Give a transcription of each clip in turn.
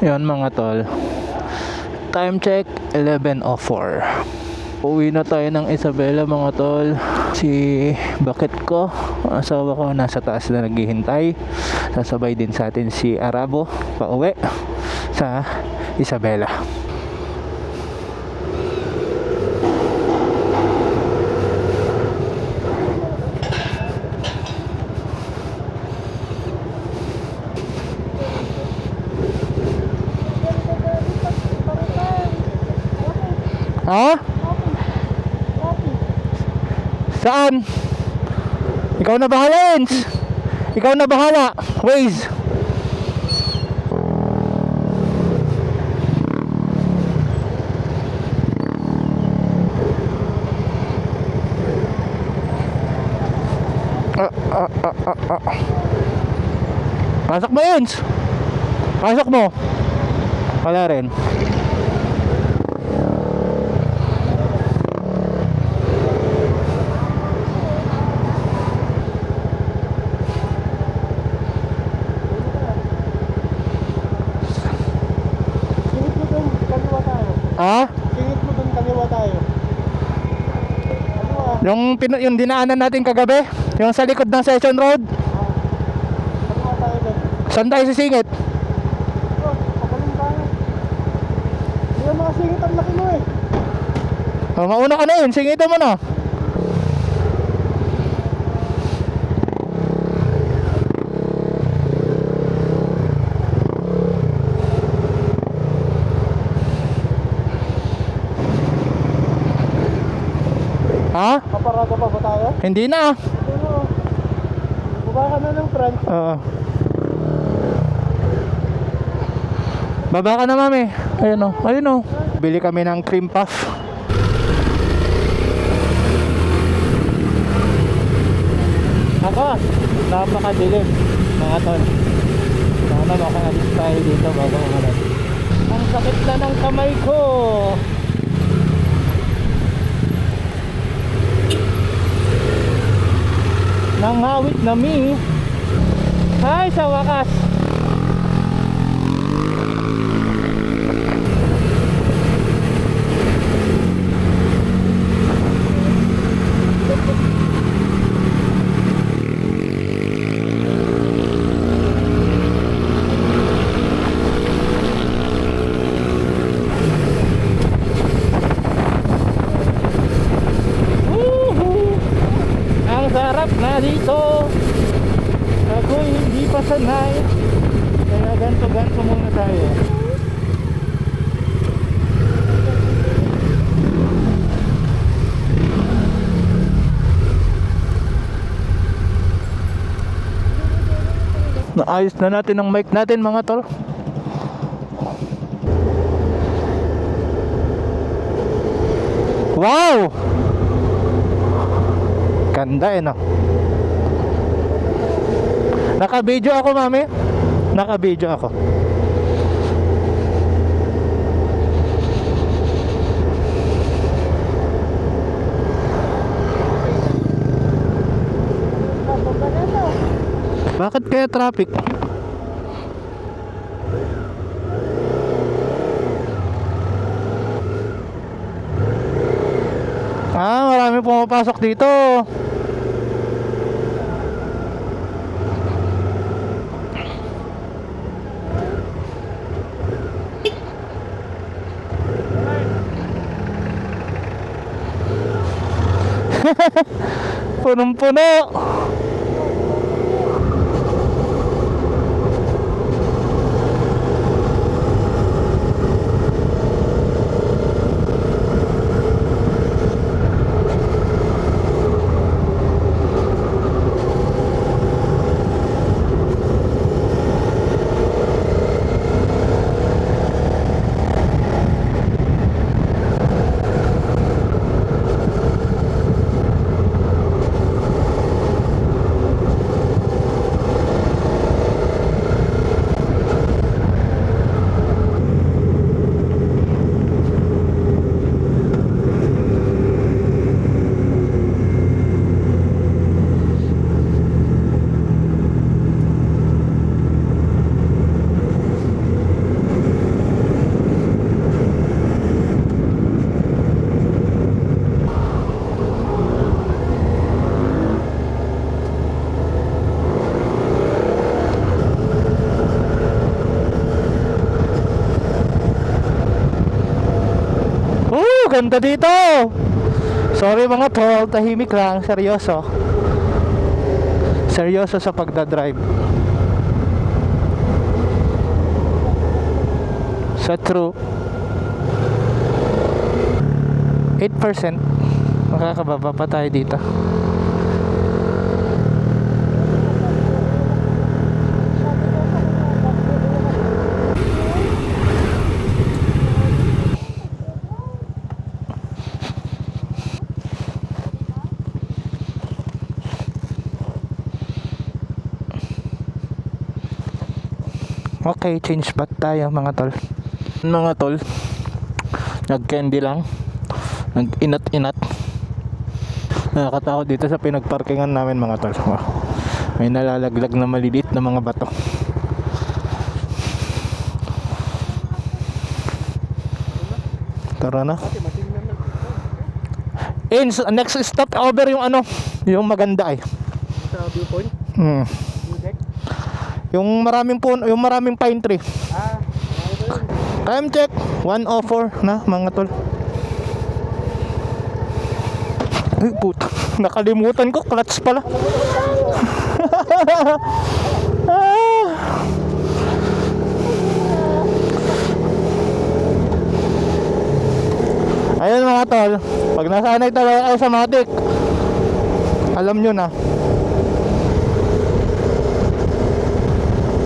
Yun mga tol, time check 11:04. Uwi na tayo ng Isabela mga tol. Si bakit ko, asawa ko, nasa taas na naghihintay. Sasabay din sa atin si Arabo pauwi sa Isabela. Ha? Saan? Ikaw na bahala, Ens. Ikaw na bahala, Waze. Pasok mo, Ens. Pasok mo. Wala rin. Ha? Singit mo dun, kaliwa tayo. Yung dinaanan natin kagabi, yung sa likod ng Session Road. Kaliwa tayo dun. Saan tayo sisingit? Pagaling tayo. Hindi ka makasingit, ang laki mo eh. Mauna ka na yun, singitan mo na. Ha? Kaparada pa ba tayo? Hindi na. Ano? Baba ka na ng front. Oo. Baba ka na, mami. Ayun o, ayun o. Bili kami ng cream puff. Ako, napakadilim mga tol. Sana makaalis tayo dito bago umalis. Ang sakit na ng kamay ko. Nanghawit na mi. Ay, sa wakas. Ang sarap na dito. Ako'y hindi pa sanay. Kaya ganto-ganto muna tayo. Naayos na natin ang mic natin mga tol. Wow! Ganda eh no. Naka-video ako, mami. Naka-video ako. Bakit kaya traffic? Marami pumapasok dito. Punong-puno. ganda dito. Sorry mga tol, tahimik lang, seryoso. Seryoso sa pagdadrive. Sa true 8%, makakababa pa tayo dito. Okay, change spot tayo mga tol. Mga tol, nag-candy lang, nag-inat-inat. Nakakatakot dito sa pinagparkingan namin mga tol. Wow. May nalalaglag na maliliit na mga bato. Tara na. Next stop over yung ano, yung maganda eh. Sa viewpoint? Hmm. View deck? Yung maraming puno, yung maraming pine tree. Ah, ano ba yun? Time check 1:04 na mga tol. Ay puta, nakalimutan ko, clutch pala. Ah. Ayun mga tol, pag nasanay talaga kayo sa matic, alam nyo na.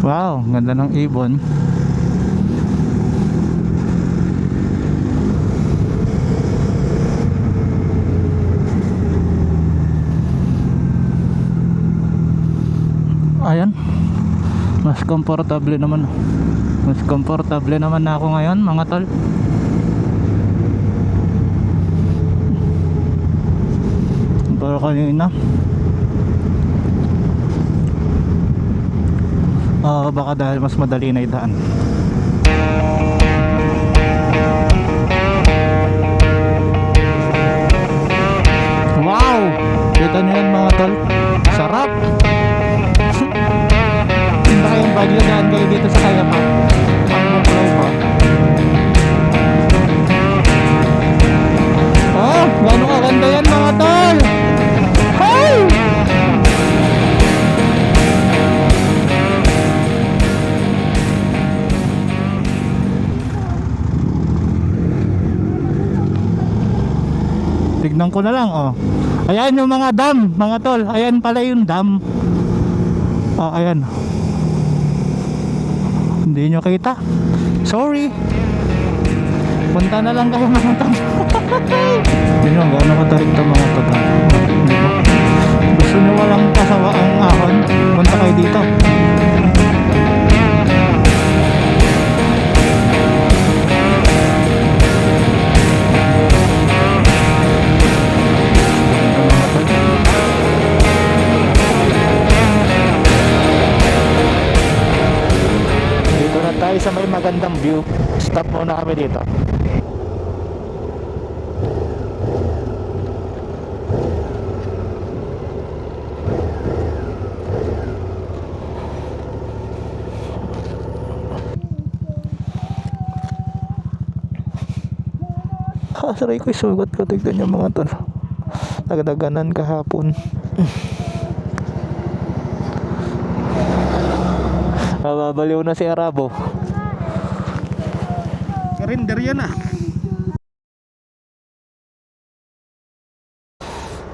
Wow, ganda ng ibon. Ayan, mas komportable naman. Mas komportable naman na ako ngayon mga tol. Pero kanina baka dahil mas madali na idaan. Wow! Kita nyo yan mga tol, sarap. Hindi kayong baglagaan kayo dito sa kaya pa. Pag-flow pa. Oh, gano'ng kaganda yan mga tol. Hey! Tignan ko na lang oh. Ayan yung mga dam, mga tol. Ayan pala yung dam. Oh, ayan. Hindi nyo kita. Sorry. Punta na lang kayo mga tol. Hindi nyo, gano'n katarik ito mga tol. Gusto nyo walang kasawa ang ahon? Punta kayo dito. Dito na tayo sa may magandang view. Stop muna kami dito. Saray ko sugat ko. Tignan nyo mga tol, nagdaganan kahapon. Mababaliw na si Arabo. Karinder yan ah.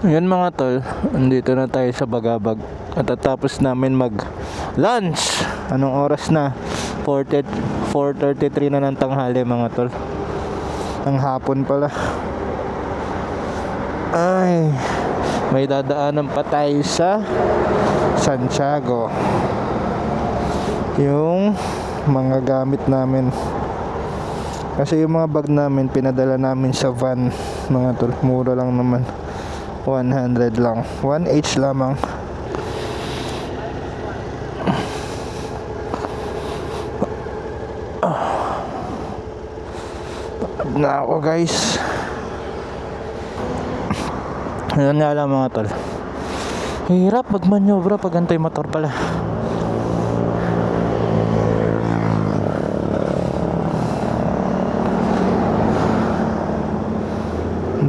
Ayan mga tol, andito na tayo sa Bagabag. At tatapos namin mag lunch. Anong oras na? 4:33 na ng tanghali mga tol. Ang hapon pala. Ay, may dadaanan pa tayo sa Santiago. Yung mga gamit namin, kasi yung mga bag namin pinadala namin sa van mga tol. Mura lang naman, 100 lang, 1 each lamang. Na ako guys. Ayan nga lang mga tol, hirap magmanyobra pag antay motor pala.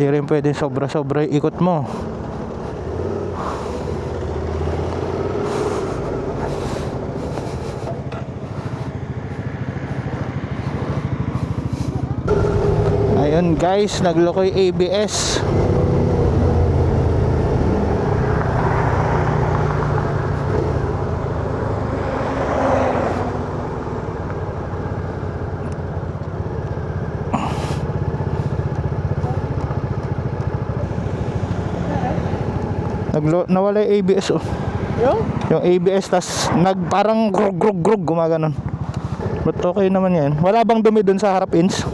Hindi rin pwede sobra-sobra yung ikot mo. Ayun guys, nagloko yung ABS. Nawala yung ABS oh. Yung ABS tas parang grug grug grug gumaganon. But okay naman yan. Wala bang dumi dun sa harap, Ins?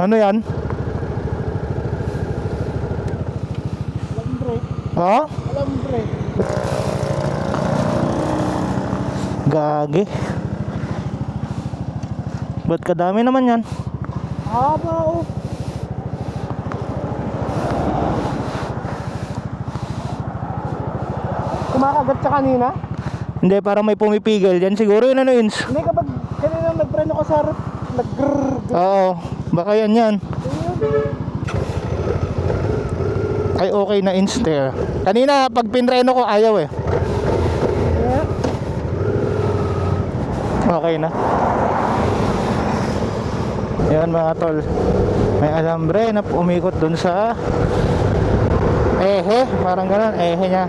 Ano yan? Alambre. Ha? Alambre. Gagi. Ba't kadami naman yan? Haba oh. Kumakagat ka kanina? Hindi, parang may pumipigil dyan. Siguro yun ano, Ins? Hindi, kapag kanina nagpreno ka sa harap, nag-grrrr. Oo, baka yan yan. Ay okay na, Ins. Teka. Kanina pag pinreno ko ayaw eh. Okay na. Yan mga tol, may alambre na umikot dun sa ehe, parang ganun, ehe nya.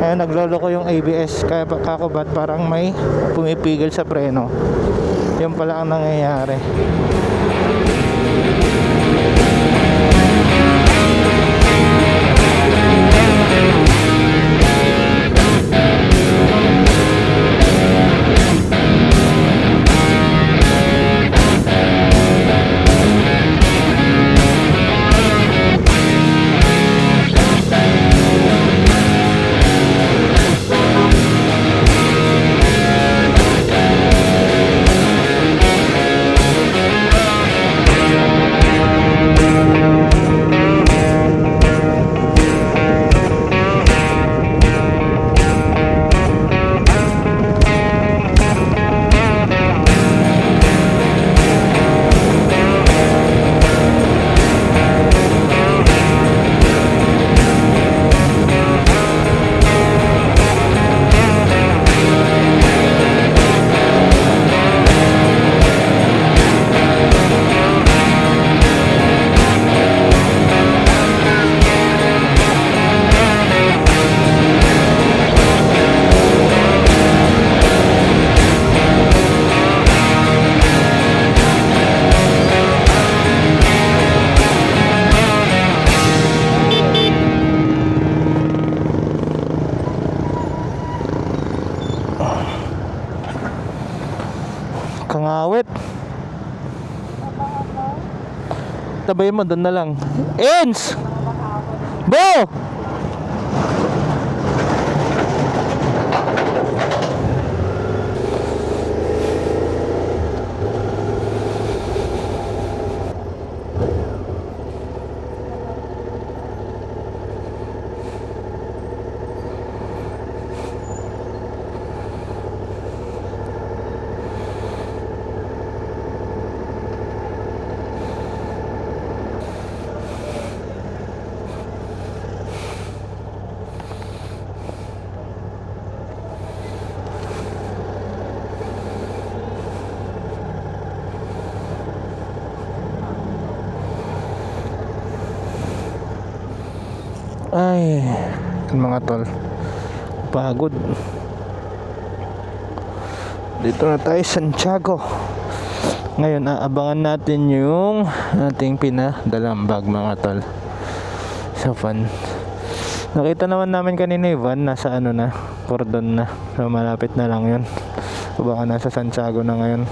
Ayun, naglolo ko yung ABS. Kaya kakubat parang may pumipigil sa preno. Yun pala ang nangyayari. Kangawit. Tabay mo, doon na lang. Ins! Bo! Ay, mga tol, pagod. Dito na tayo Santiago. Ngayon aabangan natin yung ating pinadalang bag mga tol. So fun. Nakita naman namin kanina yung van, nasa ano na, cordon na. So malapit na lang yun. Baka nasa Santiago na ngayon.